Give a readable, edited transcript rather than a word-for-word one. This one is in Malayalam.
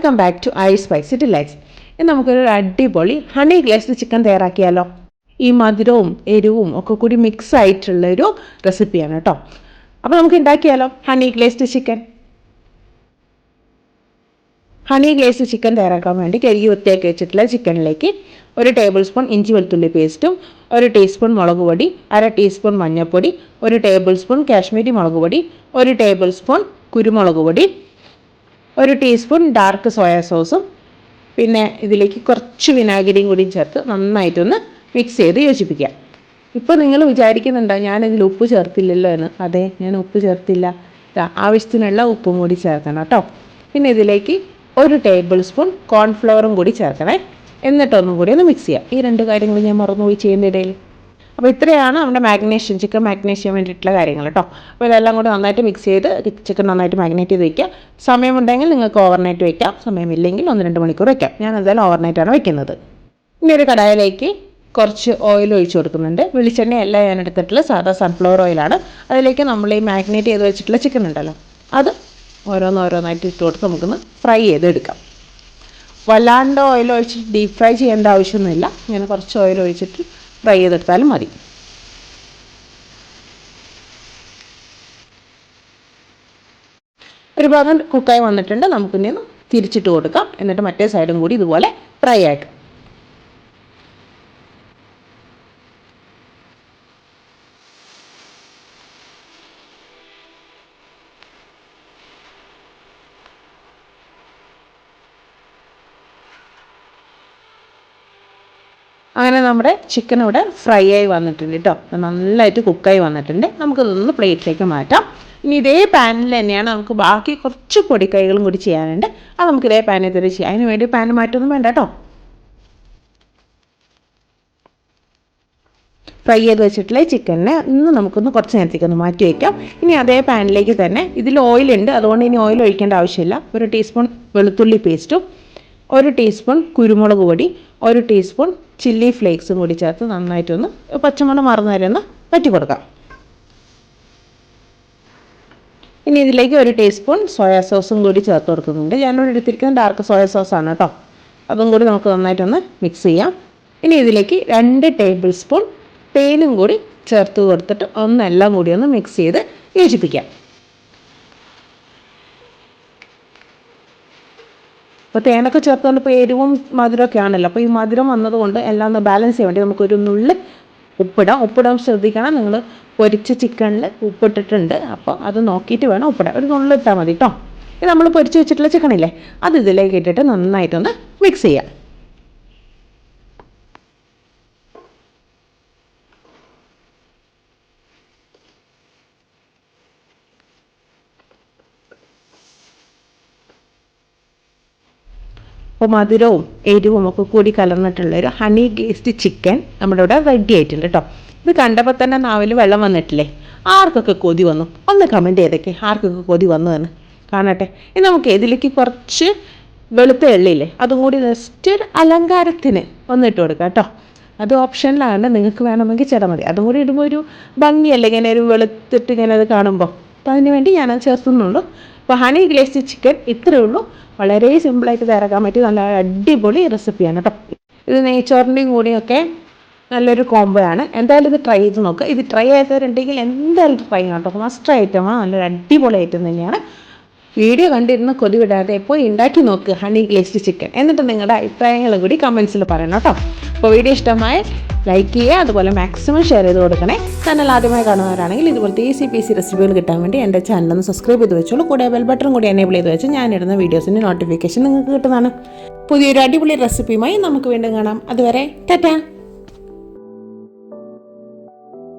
Welcome back to I spicy delights. ഇന്ന് നമുക്കൊരു അടിപൊളി ഹണി ഗ്ലേസ്ഡ് ചിക്കൻ തയ്യാറാക്കിയാലോ. ഈ മധുരവും എരിവും ഒക്കെ കൂടി മിക്സ് ആയിട്ടുള്ളൊരു റെസിപ്പിയാണ് കേട്ടോ. അപ്പോൾ നമുക്ക് ഉണ്ടാക്കിയാലോ honey glazed chicken. Honey glazed chicken തയ്യാറാക്കാൻ വേണ്ടി കഴുകി വൃത്തിയാക്കി വെച്ചിട്ടുള്ള ചിക്കനിലേക്ക് 1 ടേബിൾ സ്പൂൺ ഇഞ്ചി വെളുത്തുള്ളി പേസ്റ്റും 1 ടീസ്പൂൺ മുളക് പൊടി, 1/2 ടീസ്പൂൺ മഞ്ഞൾപ്പൊടി, 1 ടേബിൾ സ്പൂൺ കാശ്മീരി മുളക് പൊടി, 1 ടേബിൾ സ്പൂൺ കുരുമുളക് പൊടി, 1 ടീസ്പൂൺ ഡാർക്ക് സോയാ സോസും, പിന്നെ ഇതിലേക്ക് കുറച്ച് വിനാഗിരിയും കൂടി ചേർത്ത് നന്നായിട്ടൊന്ന് മിക്സ് ചെയ്ത് യോജിപ്പിക്കുക. ഇപ്പോൾ നിങ്ങൾ വിചാരിക്കുന്നുണ്ടോ ഞാനിതിൽ ഉപ്പ് ചേർത്തില്ലല്ലോ എന്ന്? അതെ, ഞാൻ ഉപ്പ് ചേർത്തില്ല. ആവശ്യത്തിനുള്ള ഉപ്പും കൂടി ചേർക്കണം കേട്ടോ. പിന്നെ ഇതിലേക്ക് 1 ടേബിൾ സ്പൂൺ കോൺഫ്ലവറും കൂടി ചേർക്കണേ. എന്നിട്ടൊന്നും കൂടി ഒന്ന് മിക്സ് ചെയ്യുക. ഈ 2 കാര്യങ്ങൾ ഞാൻ മറന്നുപോയി ചെയ്യുന്നതിടയിൽ. അപ്പോൾ ഇത്രയാണ് നമ്മുടെ ചിക്കൻ മാഗ്നേറ്റ് ചെയ്യാൻ വേണ്ടിയിട്ടുള്ള കാര്യങ്ങൾ കേട്ടോ. അപ്പോൾ ഇതെല്ലാം കൂടി നന്നായിട്ട് മിക്സ് ചെയ്ത് ചിക്കൻ നന്നായിട്ട് മാഗ്നേറ്റ് ചെയ്ത് വയ്ക്കുക. സമയമുണ്ടെങ്കിൽ നിങ്ങൾക്ക് ഓവർനൈറ്റ് വയ്ക്കാം, സമയമില്ലെങ്കിൽ 1-2 മണിക്കൂർ വയ്ക്കാം. ഞാൻ എന്തായാലും ഓവർനൈറ്റാണ് വയ്ക്കുന്നത്. ഇനി ഒരു കടായിലേക്ക് കുറച്ച് ഓയിൽ ഒഴിച്ച് കൊടുക്കുന്നുണ്ട്. വെളിച്ചെണ്ണയല്ല ഞാൻ എടുത്തിട്ടുള്ള സാധാ സൺഫ്ലവർ ഓയിലാണ്. അതിലേക്ക് നമ്മൾ ഈ മാഗ്നേറ്റ് ചെയ്ത് വെച്ചിട്ടുള്ള ചിക്കൻ ഉണ്ടല്ലോ, അത് ഓരോന്നായിട്ട് ഇട്ട് കൊടുത്ത് നമുക്കൊന്ന് ഫ്രൈ ചെയ്തെടുക്കാം. വല്ലാണ്ട് ഓയിൽ ഒഴിച്ചിട്ട് ഡീപ്പ് ഫ്രൈ ചെയ്യേണ്ട ആവശ്യമൊന്നുമില്ല. ഇങ്ങനെ കുറച്ച് ഓയിൽ ഒഴിച്ചിട്ട് ഫ്രൈ ചെയ്തെടുത്താലും മതി. ഒരു ഭാഗം കുക്കായി വന്നിട്ടുണ്ട്. നമുക്കിനി തിരിച്ചിട്ട് കൊടുക്കാം. എന്നിട്ട് മറ്റേ സൈഡും കൂടി ഇതുപോലെ ഫ്രൈ ആക്കാം. അങ്ങനെ നമ്മുടെ ചിക്കൻ ഇവിടെ ഫ്രൈ ആയി വന്നിട്ടുണ്ട് കേട്ടോ. നല്ലതായിട്ട് കുക്കായി വന്നിട്ടുണ്ട്. നമുക്കിതൊന്ന് പ്ലേറ്റിലേക്ക് മാറ്റാം. ഇനി ഇതേ പാനിൽ തന്നെയാണ് നമുക്ക് ബാക്കി കുറച്ച് പൊടിക്കൈകളും കൂടി ചെയ്യാനുണ്ട്. അത് നമുക്ക് ഇതേ പാനിൽ തന്നെ ചെയ്യാം. അതിന് വേണ്ടി പാൻ മാറ്റൊന്നും വേണ്ട കേട്ടോ. ഫ്രൈ ചെയ്ത് വെച്ചിട്ടുള്ള ചിക്കനെ നമുക്കൊന്ന് കുറച്ച് നേരത്തേക്കൊന്ന് മാറ്റി വയ്ക്കാം. ഇനി അതേ പാനിലേക്ക് തന്നെ, ഇതിൽ ഓയിലുണ്ട് അതുകൊണ്ട് ഇനി ഓയിൽ ഒഴിക്കേണ്ട ആവശ്യമില്ല. 1 ടീസ്പൂൺ വെളുത്തുള്ളി പേസ്റ്റും 1 ടീസ്പൂൺ കുരുമുളക് പൊടി, 1 ടീസ്പൂൺ ചില്ലി ഫ്ലേക്സും കൂടി ചേർത്ത് നന്നായിട്ടൊന്ന് പച്ചമണം മാറുന്ന വരെ ഒന്ന് വറ്റി കൊടുക്കാം. ഇനി ഇതിലേക്ക് 1 ടീസ്പൂൺ സോയാ സോസും കൂടി ചേർത്ത് കൊടുക്കുന്നുണ്ട്. ഞാനിവിടെ എടുത്തിരിക്കുന്നത് ഡാർക്ക് സോയാ സോസാണ് കേട്ടോ. അതും കൂടി നമുക്ക് നന്നായിട്ടൊന്ന് മിക്സ് ചെയ്യാം. ഇനി ഇതിലേക്ക് 2 ടേബിൾ സ്പൂൺ തേനും കൂടി ചേർത്ത് കൊടുത്തിട്ട് ഒന്നെല്ലാം കൂടി ഒന്ന് മിക്സ് ചെയ്ത് യോജിപ്പിക്കാം. അപ്പോൾ തേനൊക്കെ ചേർത്തുകൊണ്ട് ഇപ്പോൾ എരിവും മധുരമൊക്കെ ആണല്ലോ. അപ്പോൾ ഈ മധുരം വന്നതുകൊണ്ട് എല്ലാം ഒന്ന് ബാലൻസ് ചെയ്യാൻ വേണ്ടി നമുക്കൊരു നുള്ളി ഉപ്പിടാൻ ശ്രദ്ധിക്കണം. നിങ്ങൾ പൊരിച്ച ചിക്കനിൽ ഉപ്പിട്ടിട്ടുണ്ട്, അപ്പോൾ അത് നോക്കിയിട്ട് വേണം ഉപ്പിടാൻ. ഒരു നുള്ളിട്ടാൽ മതി കേട്ടോ. ഇത് നമ്മൾ പൊരിച്ച് വെച്ചിട്ടുള്ള ചിക്കനില്ലേ, അത് ഇതിലേക്ക് ഇട്ടിട്ട് നന്നായിട്ടൊന്ന് മിക്സ് ചെയ്യാം. അപ്പോൾ മധുരവും എരിവും ഒക്കെ കൂടി കലർന്നിട്ടുള്ളൊരു ഹണി ഗ്ലേസ്ഡ് ചിക്കൻ നമ്മുടെ ഇവിടെ റെഡി ആയിട്ടുണ്ട് കേട്ടോ. ഇത് കണ്ടപ്പോൾ തന്നെ നാവിൽ വെള്ളം വന്നിട്ടില്ലേ? ആർക്കൊക്കെ കൊതി വന്നു? ഒന്ന് കമൻറ്റ് ചെയ്തൊക്കെ ആർക്കൊക്കെ കൊതി വന്നു എന്ന് കാണട്ടെ. ഇനി നമുക്ക് ഇതിലേക്ക് കുറച്ച് വെളുത്ത എള്ളില്ലേ, അതും കൂടി ജസ്റ്റ് ഒരു അലങ്കാരത്തിന് ഒന്നിട്ട് കൊടുക്കാം കേട്ടോ. അത് ഓപ്ഷനിലാണ്, നിങ്ങൾക്ക് വേണമെങ്കിൽ ചെയ്താൽ മതി. അതും കൂടി ഇടുമ്പോൾ ഒരു ഭംഗിയല്ലേ ഇങ്ങനെ ഒരു വെളുത്തിട്ട് ഇങ്ങനെ അത് കാണുമ്പോൾ. അപ്പോൾ അതിന് വേണ്ടി ഞാനത് ചേർത്തുന്നുള്ളൂ. അപ്പോൾ ഹണി ഗ്ലേസ്ഡ് ചിക്കൻ ഇത്രയേ ഉള്ളൂ. വളരെ സിമ്പിളായിട്ട് തയ്യാറാക്കാൻ പറ്റിയ നല്ല അടിപൊളി റെസിപ്പിയാണ് കേട്ടോ. ഇത് നെയ്ച്ചോറിൻ്റെയും കൂടിയൊക്കെ നല്ലൊരു കോംബോ ആണ്. എന്തായാലും ഇത് ട്രൈ ചെയ്ത് നോക്കുക. ഇത് ട്രൈ ചെയ്തവരുണ്ടെങ്കിൽ എന്തായാലും ട്രൈ ചെയ്യണം കേട്ടോ. മസ്റ്റ് ഐറ്റമാണ്, നല്ലൊരു അടിപൊളി ഐറ്റം തന്നെയാണ്. വീഡിയോ കണ്ടിരുന്ന് കൊതി വിടാതെ പോയി ഉണ്ടാക്കി നോക്കുക ഹണി ഗ്ലേസ്ഡ് ചിക്കൻ. എന്നിട്ട് നിങ്ങളുടെ അഭിപ്രായങ്ങളും കൂടി കമൻസിൽ പറയണം കേട്ടോ. അപ്പോൾ വീഡിയോ ഇഷ്ടമായി ലൈക്ക് ചെയ്യുക, അതുപോലെ മാക്സിമം ഷെയർ ചെയ്ത് കൊടുക്കണേ. ചാനൽ ആദ്യമായി കാണുന്നവരാണെങ്കിൽ ഇതുപോലത്തെ ഈസി പീസി റെസിപ്പികൾ കിട്ടാൻ വേണ്ടി എൻ്റെ ചാനലൊന്ന് സബ്സ്ക്രൈബ് ചെയ്ത് വെച്ചോളൂ. കൂടെ ബെൽ ബട്ടൺ കൂടി എനേബിൾ ചെയ്ത് വെച്ചാൽ ഞാനിടുന്ന വീഡിയോസിൻ്റെ നോട്ടിഫിക്കേഷൻ നിങ്ങൾക്ക് കിട്ടുന്നതാണ്. പുതിയൊരു അടിപൊളി റെസിപ്പിയുമായി നമുക്ക് വീണ്ടും കാണാം. അതുവരെ ടാറ്റാ.